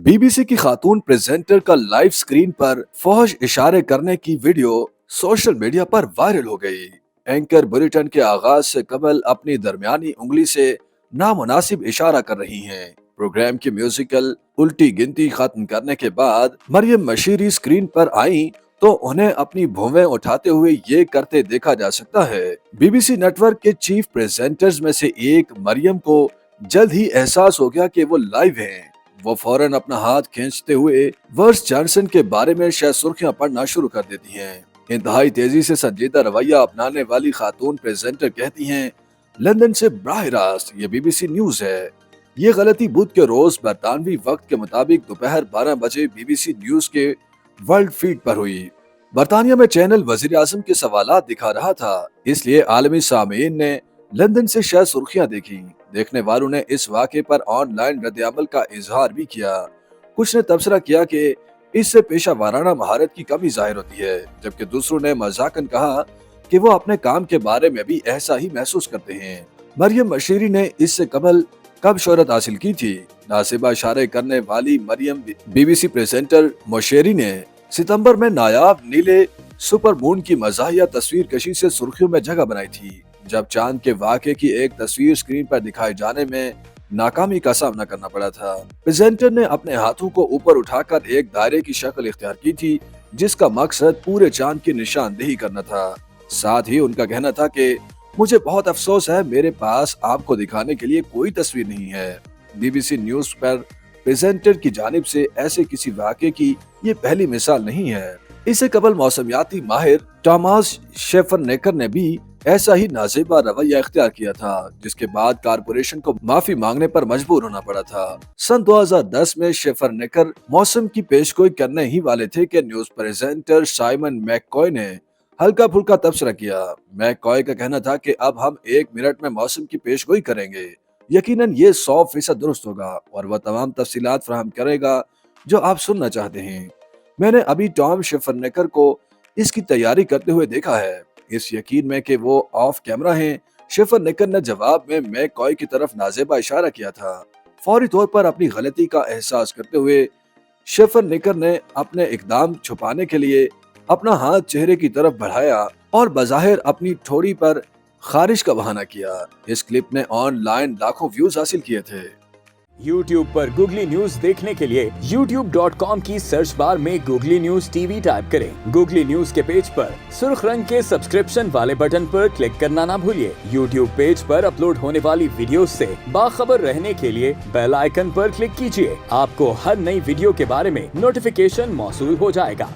BBC की खातून presenter का live screen पर फौज इशारे करने की वीडियो सोशल मीडिया पर वायरल हो गई। एंकर बुलेटिन के आगाज से कबल अपनी दरमियानी उंगली से नामुनासिब इशारा कर रही हैं। प्रोग्राम की म्यूजिकल उल्टी गिनती खत्म करने के बाद मरियम मशीरी स्क्रीन पर आई तो उन्हें अपनी भौवें उठाते हुए ये करते देखा जा सकता है। बीबीसी नेटवर्क के चीफ प्रेजेंटर्स में से एक मरियम को जल्द ही एहसास हो गया कि वो लाइव हैं। वो फौरन अपना हाथ खींचते हुए बोरिस जॉनसन के बारे में शायद सुर्खियां पढ़ना शुरू कर देती हैं। इंतहाई तेजी से संजीदा रवैया अपनाने वाली खातून प्रेजेंटर कहती हैं, लंदन से बराह रास्त ये बीबीसी न्यूज है। ये गलती बुध के रोज बरतानवी वक्त के मुताबिक दोपहर 12 बजे बीबीसी न्यूज के वर्ल्ड फीड पर हुई। बरतानिया में चैनल वजीर आजम के सवालात दिखा रहा था, इसलिए आलमी सामीन ने लंदन से शायद सुर्खियां देखी। देखने वालों ने इस वाक़े पर ऑनलाइन रद्द-ए-अमल का इजहार भी किया। कुछ ने तबसरा किया कि इससे पेशा वाराना महारत की कमी जाहिर होती है, जबकि दूसरों ने मजाकन कहा कि वो अपने काम के बारे में भी ऐसा ही महसूस करते हैं। मरियम मशीरी ने इससे कबल कब शोहरत हासिल की थी? नासिबा इशारे करने वाली मरियम बीबीसी प्रेजेंटर मशीरी ने सितंबर में नायाब नीले सुपर मून की मज़ाहिया तस्वीर कशी से सुर्खियों में जगह बनाई थी, जब चांद के वाक़े की एक तस्वीर स्क्रीन पर दिखाए जाने में नाकामी का सामना करना पड़ा था। प्रेजेंटर ने अपने हाथों को ऊपर उठाकर एक दायरे की शक्ल इख्तियार की थी, जिसका मकसद पूरे चांद की निशानदेही करना था। साथ ही उनका कहना था कि मुझे बहुत अफसोस है, मेरे पास आपको दिखाने के लिए कोई तस्वीर नहीं है। बीबीसी न्यूज पर प्रेजेंटर की जानिब से ऐसे किसी वाक़े की ये पहली मिसाल नहीं है। इससे कबल मौसमियाती माहिर टॉमस शेफरनेकर ने भी ऐसा ही नाजेबा रवैया इख्तियार किया था, जिसके बाद कारपोरेशन को माफी मांगने पर मजबूर होना पड़ा था। सन 2010 में शेफरनेकर मौसम की पेशगोई करने ही वाले थे कि न्यूज प्रेजेंटर साइमन मैककॉय ने हल्का फुल्का तबसरा किया। मैककॉय का कहना था कि अब हम 1 मिनट में मौसम की पेशगोई करेंगे, यकीनन ये 100% दुरुस्त होगा और वह तमाम तफसीलात फराहम करेगा जो आप सुनना चाहते हैं। मैंने अभी टॉम शेफरनेकर को इसकी तैयारी करते हुए देखा है, इस यकीन में कि वो ऑफ कैमरा हैं। शेफरनेकर ने जवाब में मैककॉय की तरफ नाजेबा इशारा किया था। फौरी तौर पर अपनी गलती का एहसास करते हुए शेफरनेकर ने अपने इकदाम छुपाने के लिए अपना हाथ चेहरे की तरफ बढ़ाया और बज़ाहिर अपनी ठोड़ी पर खारिश का बहाना किया। इस क्लिप ने ऑनलाइन लाखों व्यूज हासिल किए थे। YouTube पर गूगली न्यूज देखने के लिए youtube.com की सर्च बार में गूगली न्यूज टीवी टाइप करें। गूगली न्यूज के पेज पर सुर्ख रंग के सब्सक्रिप्शन वाले बटन पर क्लिक करना ना भूलिए। YouTube पेज पर अपलोड होने वाली वीडियो से बाखबर रहने के लिए बेल आइकन पर क्लिक कीजिए। आपको हर नई वीडियो के बारे में नोटिफिकेशन मौसूल हो जाएगा।